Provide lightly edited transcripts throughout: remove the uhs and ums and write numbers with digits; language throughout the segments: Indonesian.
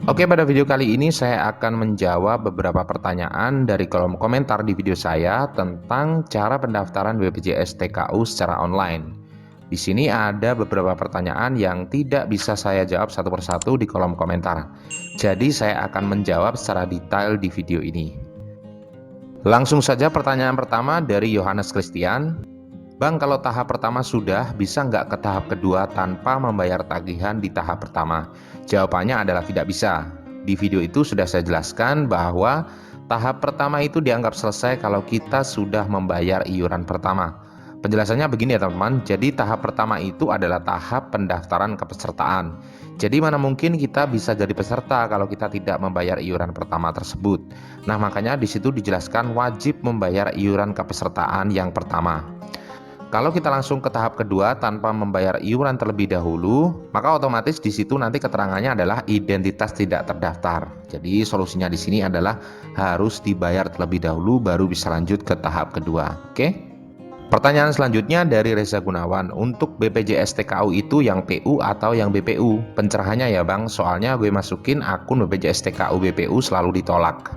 Oke, pada video kali ini saya akan menjawab beberapa pertanyaan dari kolom komentar di video saya tentang cara pendaftaran BPJS TKU secara online. Di sini ada beberapa pertanyaan yang tidak bisa saya jawab satu persatu di kolom komentar. Jadi saya akan menjawab secara detail di video ini. Langsung saja pertanyaan pertama dari Yohanes Christian. Bang, kalau tahap pertama sudah, bisa nggak ke tahap kedua tanpa membayar tagihan di tahap pertama? Jawabannya adalah tidak bisa. Di video itu sudah saya jelaskan bahwa tahap pertama itu dianggap selesai kalau kita sudah membayar iuran pertama. Penjelasannya begini ya teman-teman, jadi tahap pertama itu adalah tahap pendaftaran kepesertaan. Jadi mana mungkin kita bisa jadi peserta kalau kita tidak membayar iuran pertama tersebut. Nah, makanya di situ dijelaskan wajib membayar iuran kepesertaan yang pertama. Kalau kita langsung ke tahap kedua tanpa membayar iuran terlebih dahulu, maka otomatis di situ nanti keterangannya adalah identitas tidak terdaftar. Jadi solusinya di sini adalah harus dibayar terlebih dahulu baru bisa lanjut ke tahap kedua. Oke? Pertanyaan selanjutnya dari Reza Gunawan, untuk BPJS TKU itu yang PU atau yang BPU? Pencerahannya ya Bang, soalnya gue masukin akun BPJS TKU BPU selalu ditolak.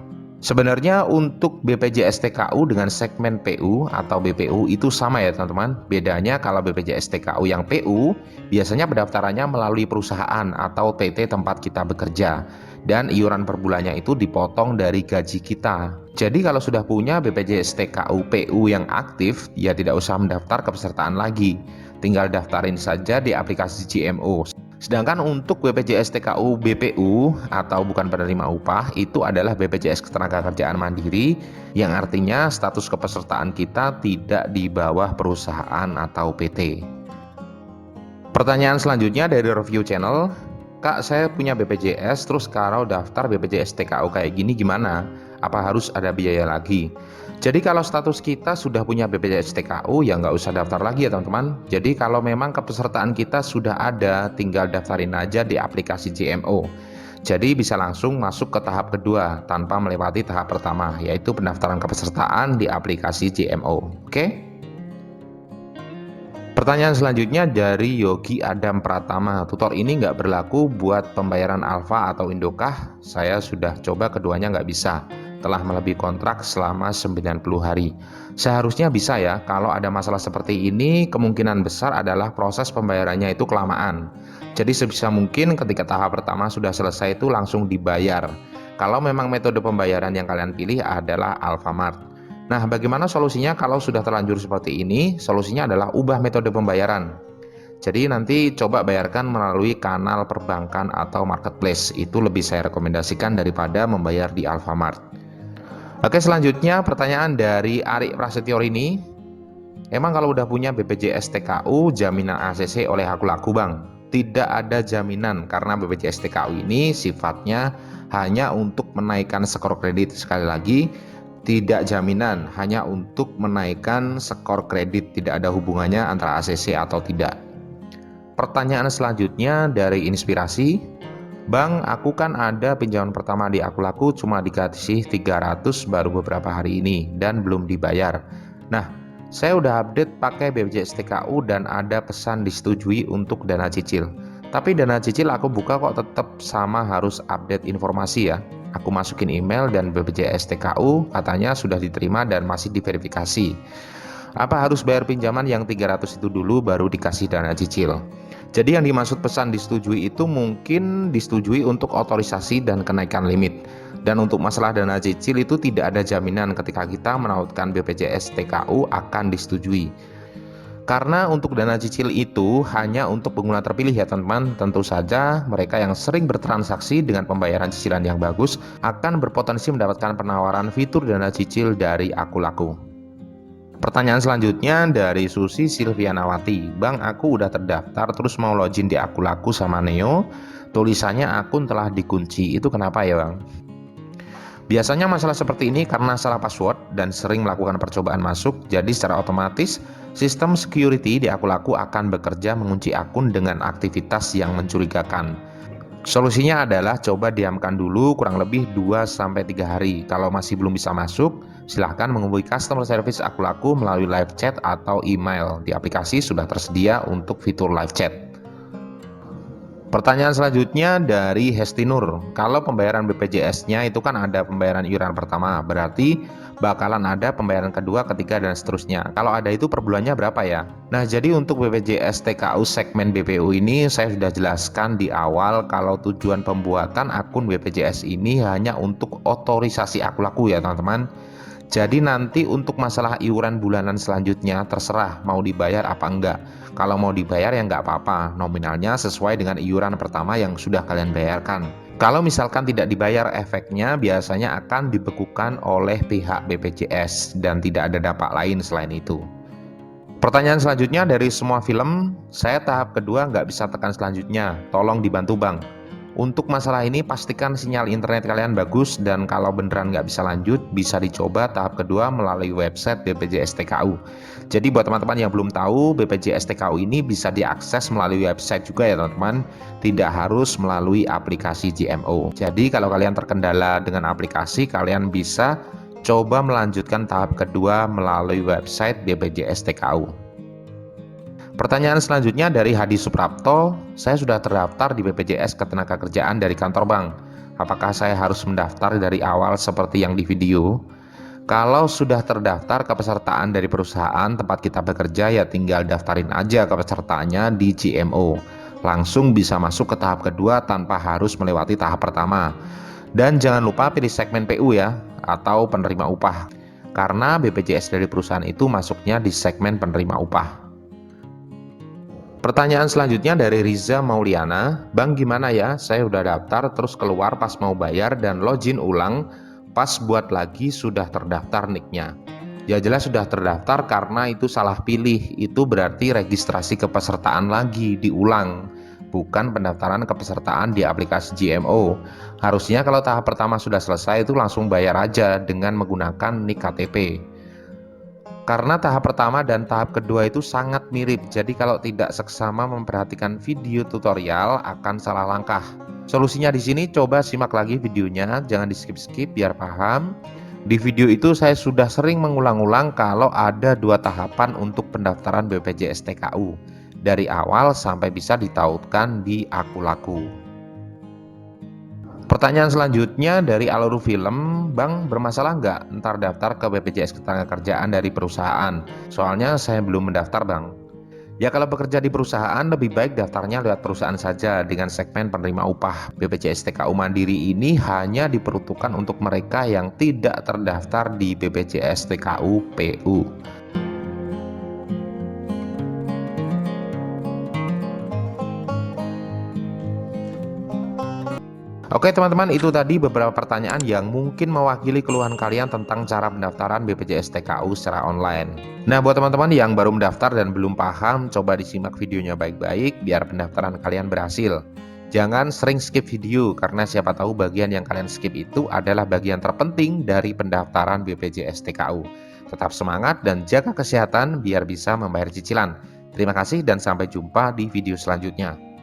Sebenarnya untuk BPJS TKU dengan segmen PU atau BPU itu sama ya teman-teman. Bedanya kalau BPJS TKU yang PU biasanya pendaftarannya melalui perusahaan atau PT tempat kita bekerja. Dan iuran per bulannya itu dipotong dari gaji kita. Jadi kalau sudah punya BPJS TKU PU yang aktif, ya tidak usah mendaftar kepesertaan lagi. Tinggal daftarin saja di aplikasi GMO. Sedangkan untuk BPJS TKU BPU atau bukan penerima upah itu adalah BPJS Ketenagakerjaan Mandiri yang artinya status kepesertaan kita tidak di bawah perusahaan atau PT. Pertanyaan selanjutnya dari Review Channel, Kak, saya punya BPJS terus kalau daftar BPJS TKU kayak gini gimana? Apa harus ada biaya lagi? Jadi kalau status kita sudah punya BPJS TKU ya nggak usah daftar lagi ya teman-teman. Jadi kalau memang kepesertaan kita sudah ada, tinggal daftarin aja di aplikasi GMO. Jadi bisa langsung masuk ke tahap kedua tanpa melewati tahap pertama, yaitu pendaftaran kepesertaan di aplikasi GMO. Oke? Pertanyaan selanjutnya dari Yogi Adam Pratama, tutor ini nggak berlaku buat pembayaran Alfa atau Indokah? Saya sudah coba keduanya nggak bisa. Telah melebihi kontrak selama 90 hari. Seharusnya bisa ya, kalau ada masalah seperti ini kemungkinan besar adalah proses pembayarannya itu kelamaan. Jadi sebisa mungkin ketika tahap pertama sudah selesai itu langsung dibayar. Kalau memang metode pembayaran yang kalian pilih adalah Alfamart. Nah, bagaimana solusinya kalau sudah terlanjur seperti ini? Solusinya adalah ubah metode pembayaran. Jadi nanti coba bayarkan melalui kanal perbankan atau marketplace. Itu lebih saya rekomendasikan daripada membayar di Alfamart. Oke, selanjutnya pertanyaan dari Arik Prasetyo ini. Emang kalau udah punya BPJS TKU jaminan ACC oleh aku laku Bang? Tidak ada jaminan karena BPJS TKU ini sifatnya hanya untuk menaikkan skor kredit. Sekali lagi, tidak jaminan, hanya untuk menaikkan skor kredit, tidak ada hubungannya antara ACC atau tidak. Pertanyaan selanjutnya dari Inspirasi, Bang, aku kan ada pinjaman pertama di Aku Laku cuma dikasih 300 baru beberapa hari ini dan belum dibayar. Nah, saya udah update pakai BPJS TKU dan ada pesan disetujui untuk dana cicil. Tapi dana cicil aku buka kok tetap sama harus update informasi ya. Aku masukin email dan BPJS TKU katanya sudah diterima dan masih diverifikasi. Apa harus bayar pinjaman yang 300 itu dulu baru dikasih dana cicil? Jadi yang dimaksud pesan disetujui itu mungkin disetujui untuk otorisasi dan kenaikan limit. Dan untuk masalah dana cicil itu tidak ada jaminan ketika kita menautkan BPJS TKU akan disetujui. Karena untuk dana cicil itu hanya untuk pengguna terpilih ya teman-teman. Tentu saja mereka yang sering bertransaksi dengan pembayaran cicilan yang bagus akan berpotensi mendapatkan penawaran fitur dana cicil dari Aku Laku. Pertanyaan selanjutnya dari Susi Silvianawati, Bang, aku udah terdaftar terus mau login di Aku Laku sama Neo, tulisannya akun telah dikunci, itu kenapa ya Bang? Biasanya masalah seperti ini karena salah password dan sering melakukan percobaan masuk, jadi secara otomatis sistem security di Aku Laku akan bekerja mengunci akun dengan aktivitas yang mencurigakan. Solusinya adalah coba diamkan dulu kurang lebih 2-3 hari. Kalau masih belum bisa masuk, silahkan menghubungi customer service Aku Laku melalui live chat atau email. Di aplikasi sudah tersedia untuk fitur live chat. Pertanyaan selanjutnya dari Hestinur. Kalau pembayaran BPJS-nya itu kan ada pembayaran iuran pertama, berarti bakalan ada pembayaran kedua, ketiga, dan seterusnya. Kalau ada itu per bulannya berapa ya? Nah, jadi untuk BPJS TKU segmen BPU ini saya sudah jelaskan di awal kalau tujuan pembuatan akun BPJS ini hanya untuk otorisasi aku laku ya teman-teman. Jadi nanti untuk masalah iuran bulanan selanjutnya terserah mau dibayar apa enggak. Kalau mau dibayar ya enggak apa-apa, nominalnya sesuai dengan iuran pertama yang sudah kalian bayarkan. Kalau misalkan tidak dibayar, efeknya biasanya akan dibekukan oleh pihak BPJS dan tidak ada dampak lain selain itu. Pertanyaan selanjutnya dari semua film, saya tahap kedua nggak bisa tekan selanjutnya, tolong dibantu bang. Untuk masalah ini pastikan sinyal internet kalian bagus dan kalau beneran nggak bisa lanjut bisa dicoba tahap kedua melalui website BPJS TKU. Jadi buat teman-teman yang belum tahu, BPJS TKU ini bisa diakses melalui website juga ya teman-teman, tidak harus melalui aplikasi GMO. Jadi kalau kalian terkendala dengan aplikasi, kalian bisa coba melanjutkan tahap kedua melalui website BPJS TKU. Pertanyaan selanjutnya dari Hadi Suprapto, saya sudah terdaftar di BPJS Ketenagakerjaan dari kantor bank. Apakah saya harus mendaftar dari awal seperti yang di video? Kalau sudah terdaftar kepesertaan dari perusahaan tempat kita bekerja ya tinggal daftarin aja kepesertaannya di GMO. Langsung bisa masuk ke tahap kedua tanpa harus melewati tahap pertama. Dan jangan lupa pilih segmen PU ya, atau penerima upah. Karena BPJS dari perusahaan itu masuknya di segmen penerima upah. Pertanyaan selanjutnya dari Riza Mauliana, Bang gimana ya, saya udah daftar terus keluar pas mau bayar dan login ulang, pas buat lagi sudah terdaftar nicknya. Ya jelas sudah terdaftar karena itu salah pilih, itu berarti registrasi kepesertaan lagi diulang, bukan pendaftaran kepesertaan di aplikasi GMO. Harusnya kalau tahap pertama sudah selesai itu langsung bayar aja dengan menggunakan nick KTP. Karena tahap pertama dan tahap kedua itu sangat mirip, jadi kalau tidak seksama memperhatikan video tutorial akan salah langkah. Solusinya di sini coba simak lagi videonya, jangan di skip-skip biar paham. Di video itu saya sudah sering mengulang-ulang kalau ada dua tahapan untuk pendaftaran BPJS TKU, dari awal sampai bisa ditautkan di Aku Laku. Pertanyaan selanjutnya dari Alur Film, Bang bermasalah nggak ntar daftar ke BPJS Ketenagakerjaan dari perusahaan? Soalnya saya belum mendaftar bang. Ya kalau bekerja di perusahaan lebih baik daftarnya lewat perusahaan saja dengan segmen penerima upah. BPJS TKU Mandiri ini hanya diperuntukkan untuk mereka yang tidak terdaftar di BPJS TKU PU. Oke teman-teman, itu tadi beberapa pertanyaan yang mungkin mewakili keluhan kalian tentang cara pendaftaran BPJS TKU secara online. Nah buat teman-teman yang baru mendaftar dan belum paham, coba disimak videonya baik-baik biar pendaftaran kalian berhasil. Jangan sering skip video karena siapa tahu bagian yang kalian skip itu adalah bagian terpenting dari pendaftaran BPJS TKU. Tetap semangat dan jaga kesehatan biar bisa membayar cicilan. Terima kasih dan sampai jumpa di video selanjutnya.